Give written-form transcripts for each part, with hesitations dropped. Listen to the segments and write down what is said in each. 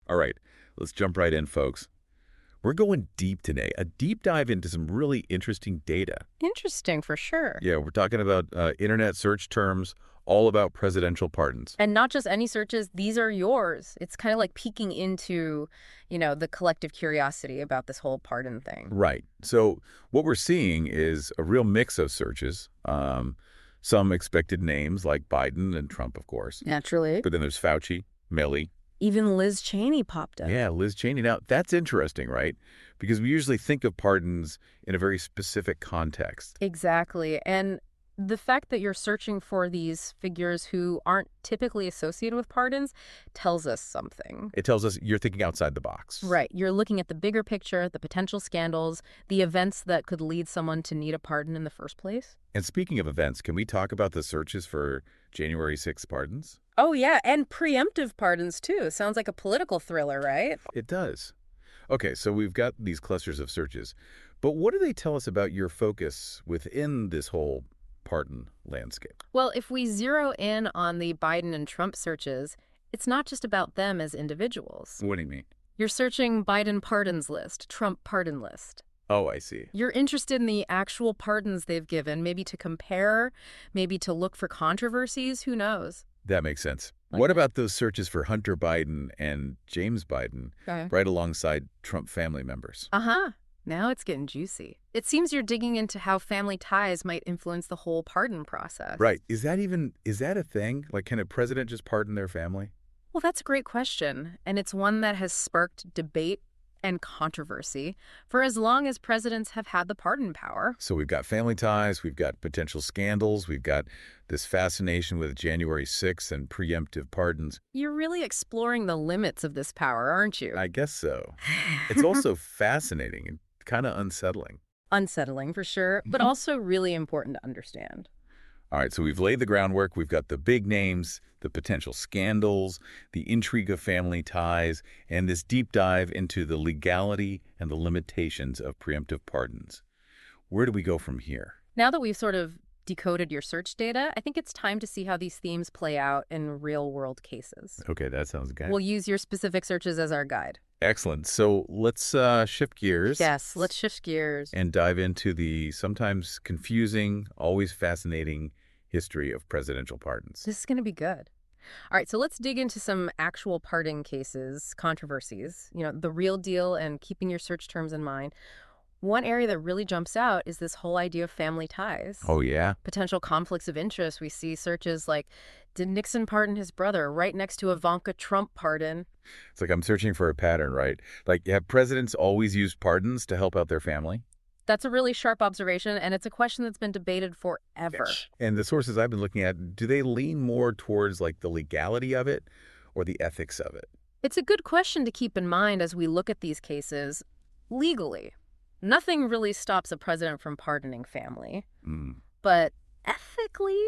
All right, let's jump right in, folks. We're going deep today, a deep dive into some really interesting data. Interesting, for sure. Yeah, we're talking about internet search terms, all about presidential pardons. And not just any searches, these are yours. It's kind of like peeking into, the collective curiosity about this whole pardon thing. Right. So what we're seeing is a real mix of searches. Some expected names like Biden and Trump, of course. Naturally. But then there's Fauci, Milley. Even Liz Cheney popped up. Yeah, Liz Cheney. Now, that's interesting, right? Because we usually think of pardons in a very specific context. Exactly. And the fact that you're searching for these figures who aren't typically associated with pardons tells us something. It tells us you're thinking outside the box. Right. You're looking at the bigger picture, the potential scandals, the events that could lead someone to need a pardon in the first place. And speaking of events, can we talk about the searches for January 6th pardons? Oh, yeah. And preemptive pardons, too. Sounds like a political thriller, right? It does. Okay, so we've got these clusters of searches. But what do they tell us about your focus within this whole pardon landscape? Well, if we zero in on the Biden and Trump searches, it's not just about them as individuals. What do you mean? You're searching Biden pardons list, Trump pardon list. Oh, I see. You're interested in the actual pardons they've given, maybe to compare, maybe to look for controversies, who knows? That makes sense. Like What that. about those searches for Hunter Biden and James Biden Okay. right alongside Trump family members? Uh-huh. Now it's getting juicy. It seems you're digging into how family ties might influence the whole pardon process. Right. Is that a thing? Like, can a president just pardon their family? Well, that's a great question, and it's one that has sparked debate and controversy for as long as presidents have had the pardon power. So we've got family ties, we've got potential scandals, we've got this fascination with January 6th and preemptive pardons. You're really exploring the limits of this power, aren't you? I guess so. It's also fascinating and kind of unsettling. Unsettling, for sure, but also really important to understand. All right, so we've laid the groundwork. We've got the big names, the potential scandals, the intrigue of family ties, and this deep dive into the legality and the limitations of preemptive pardons. Where do we go from here? Now that we've sort of decoded your search data, I think it's time to see how these themes play out in real-world cases. Okay, that sounds good. We'll use your specific searches as our guide. Excellent. So let's shift gears. Yes, let's shift gears. And dive into the sometimes confusing, always fascinating history of presidential pardons. This is going to be good. All right, so let's dig into some actual pardon cases, controversies, the real deal, and keeping your search terms in mind. One area that really jumps out is this whole idea of family ties. Oh, yeah? Potential conflicts of interest. We see searches like, did Nixon pardon his brother, right next to Ivanka Trump pardon? It's like I'm searching for a pattern, right? Like, have presidents always used pardons to help out their family? That's a really sharp observation, and it's a question that's been debated forever. And the sources I've been looking at, do they lean more towards like the legality of it or the ethics of it? It's a good question to keep in mind as we look at these cases. Legally, nothing really stops a president from pardoning family. But ethically,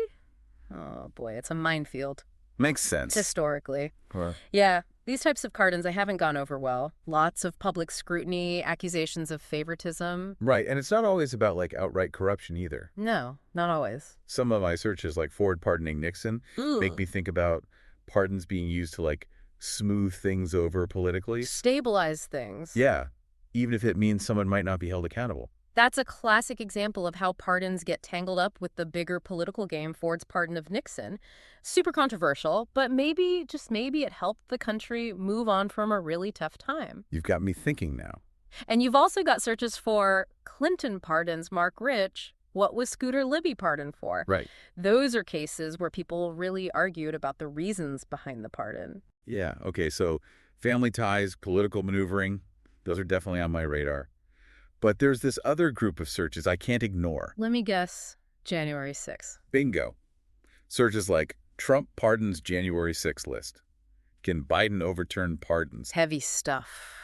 oh boy, it's a minefield. Makes sense. Historically. Huh. Yeah, these types of pardons, they haven't gone over well. Lots of public scrutiny, accusations of favoritism. Right, and it's not always about like outright corruption either. No, not always. Some of my searches, like Ford pardoning Nixon, make me think about pardons being used to like smooth things over politically. Stabilize things. Yeah, even if it means someone might not be held accountable. That's a classic example of how pardons get tangled up with the bigger political game, Ford's pardon of Nixon. Super controversial, but maybe, just maybe, it helped the country move on from a really tough time. You've got me thinking now. And you've also got searches for Clinton pardons Mark Rich. What was Scooter Libby pardoned for? Right. Those are cases where people really argued about the reasons behind the pardon. Yeah, okay, so family ties, political maneuvering, those are definitely on my radar. But there's this other group of searches I can't ignore. Let me guess, January 6th. Bingo. Searches like Trump pardons January 6th list. Can Biden overturn pardons? Heavy stuff.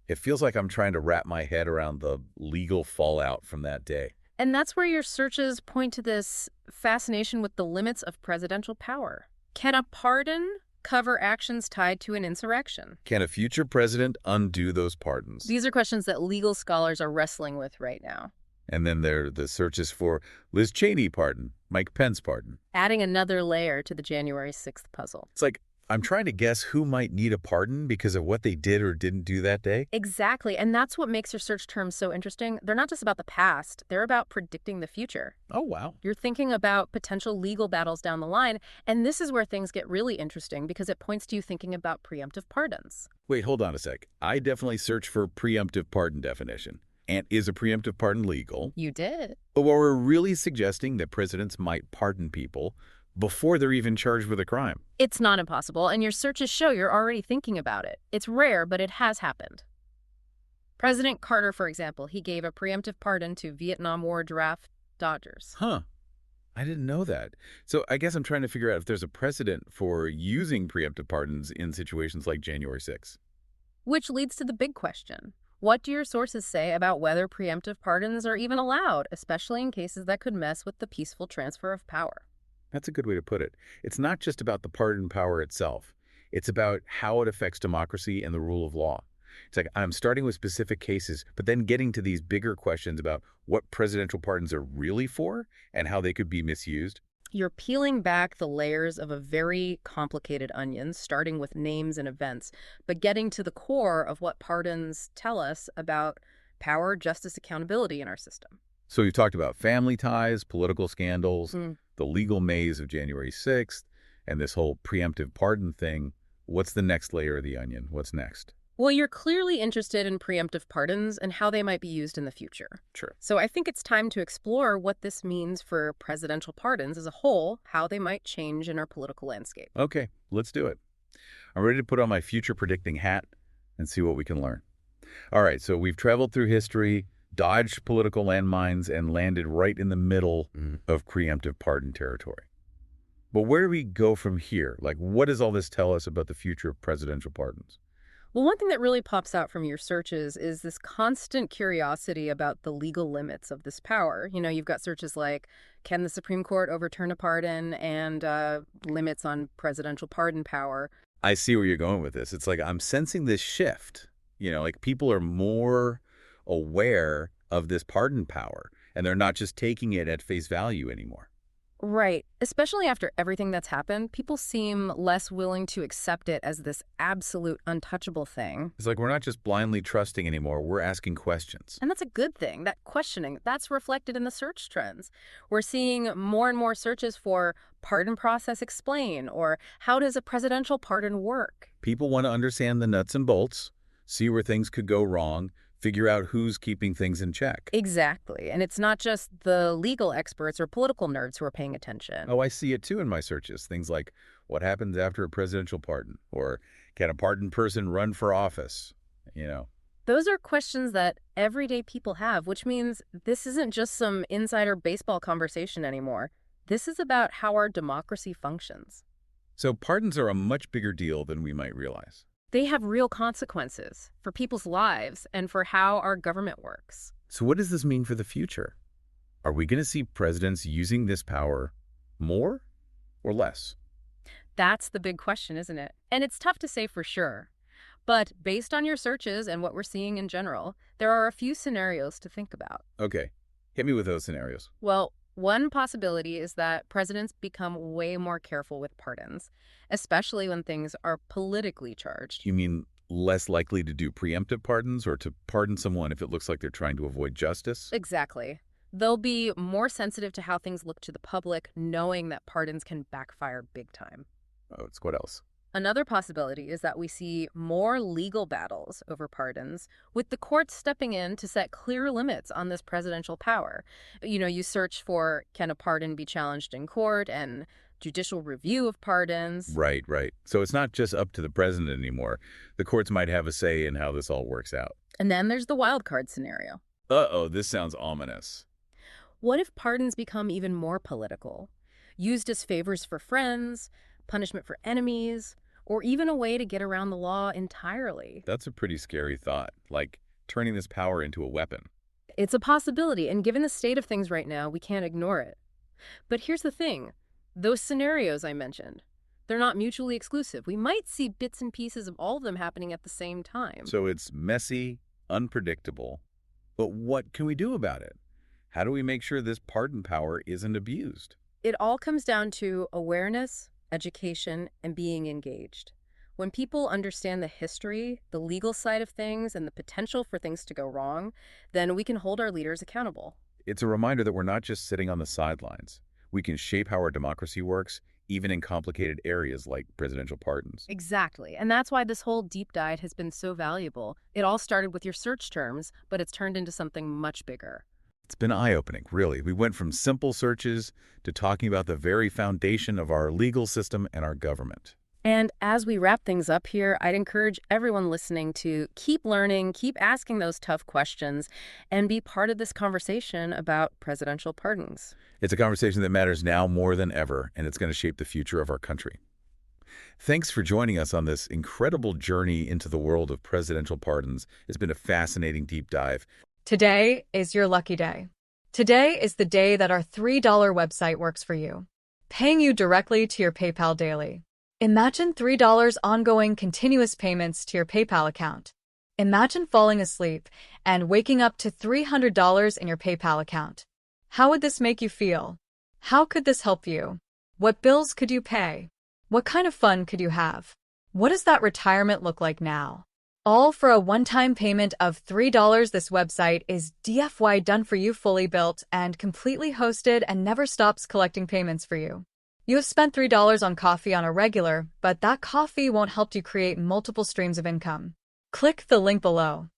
It feels like I'm trying to wrap my head around the legal fallout from that day. And that's where your searches point to this fascination with the limits of presidential power. Can a pardon cover actions tied to an insurrection? Can a future president undo those pardons? These are questions that legal scholars are wrestling with right now. And then there are the searches for Liz Cheney pardon, Mike Pence pardon. Adding another layer to the January 6th puzzle. It's like I'm trying to guess who might need a pardon because of what they did or didn't do that day. Exactly, and that's what makes your search terms so interesting. They're not just about the past, they're about predicting the future. Oh, wow. You're thinking about potential legal battles down the line, and this is where things get really interesting because it points to you thinking about preemptive pardons. Wait, hold on a sec. I definitely searched for preemptive pardon definition. And is a preemptive pardon legal? You did. But we're really suggesting that presidents might pardon people before they're even charged with a crime. It's not impossible, and your searches show you're already thinking about it. It's rare, but it has happened. President Carter, for example, he gave a preemptive pardon to Vietnam War draft dodgers. Huh. I didn't know that. So I guess I'm trying to figure out if there's a precedent for using preemptive pardons in situations like January 6th. Which leads to the big question. What do your sources say about whether preemptive pardons are even allowed, especially in cases that could mess with the peaceful transfer of power? That's a good way to put it. It's not just about the pardon power itself. It's about how it affects democracy and the rule of law. It's like I'm starting with specific cases, but then getting to these bigger questions about what presidential pardons are really for and how they could be misused. You're peeling back the layers of a very complicated onion, starting with names and events, but getting to the core of what pardons tell us about power, justice, accountability in our system. So we've talked about family ties, political scandals, the legal maze of January 6th, and this whole preemptive pardon thing. What's the next layer of the onion? What's next? Well, you're clearly interested in preemptive pardons and how they might be used in the future. Sure. So I think it's time to explore what this means for presidential pardons as a whole, how they might change in our political landscape. Okay, let's do it. I'm ready to put on my future predicting hat and see what we can learn. All right, so we've traveled through history, dodged political landmines, and landed right in the middle of preemptive pardon territory. But where do we go from here? Like, what does all this tell us about the future of presidential pardons? Well, one thing that really pops out from your searches is this constant curiosity about the legal limits of this power. You know, you've got searches like, can the Supreme Court overturn a pardon, and limits on presidential pardon power. I see where you're going with this. It's like I'm sensing this shift. Like people are more aware of this pardon power, and they're not just taking it at face value anymore. Right. Especially after everything that's happened, people seem less willing to accept it as this absolute untouchable thing. It's like we're not just blindly trusting anymore. We're asking questions. And that's a good thing. That questioning, that's reflected in the search trends. We're seeing more and more searches for pardon process explain, or how does a presidential pardon work? People want to understand the nuts and bolts, see where things could go wrong, figure out who's keeping things in check. Exactly. And it's not just the legal experts or political nerds who are paying attention. Oh, I see it too in my searches. Things like what happens after a presidential pardon, or can a pardoned person run for office? Those are questions that everyday people have, which means this isn't just some insider baseball conversation anymore. This is about how our democracy functions. So pardons are a much bigger deal than we might realize. They have real consequences for people's lives and for how our government works. So what does this mean for the future? Are we going to see presidents using this power more or less? That's the big question, isn't it? And it's tough to say for sure. But based on your searches and what we're seeing in general, there are a few scenarios to think about. Okay, hit me with those scenarios. Well, one possibility is that presidents become way more careful with pardons, especially when things are politically charged. You mean less likely to do preemptive pardons or to pardon someone if it looks like they're trying to avoid justice? Exactly. They'll be more sensitive to how things look to the public, knowing that pardons can backfire big time. Oh, it's what else? Another possibility is that we see more legal battles over pardons, with the courts stepping in to set clear limits on this presidential power. You search for, can a pardon be challenged in court, and judicial review of pardons. Right. So it's not just up to the president anymore. The courts might have a say in how this all works out. And then there's the wild card scenario. Uh-oh, this sounds ominous. What if pardons become even more political? Used as favors for friends, punishment for enemies, or even a way to get around the law entirely. That's a pretty scary thought, like turning this power into a weapon. It's a possibility, and given the state of things right now, we can't ignore it. But here's the thing. Those scenarios I mentioned, they're not mutually exclusive. We might see bits and pieces of all of them happening at the same time. So it's messy, unpredictable. But what can we do about it? How do we make sure this pardon power isn't abused? It all comes down to awareness, education, and being engaged. When people understand the history, the legal side of things, and the potential for things to go wrong, then we can hold our leaders accountable. It's a reminder that we're not just sitting on the sidelines. We can shape how our democracy works, even in complicated areas like presidential pardons. Exactly. And that's why this whole deep dive has been so valuable. It all started with your search terms, but it's turned into something much bigger. It's been eye-opening, really. We went from simple searches to talking about the very foundation of our legal system and our government. And as we wrap things up here, I'd encourage everyone listening to keep learning, keep asking those tough questions, and be part of this conversation about presidential pardons. It's a conversation that matters now more than ever, and it's going to shape the future of our country. Thanks for joining us on this incredible journey into the world of presidential pardons. It's been a fascinating deep dive. Today is your lucky day. Today is the day that our $3 website works for you, paying you directly to your PayPal daily. Imagine $3 ongoing continuous payments to your PayPal account. Imagine falling asleep and waking up to $300 in your PayPal account. How would this make you feel? How could this help you? What bills could you pay? What kind of fun could you have? What does that retirement look like now? All for a one-time payment of $3. This website is DFY done for you, fully built and completely hosted, and never stops collecting payments for you. You have spent $3 on coffee on a regular, but that coffee won't help you create multiple streams of income. Click the link below.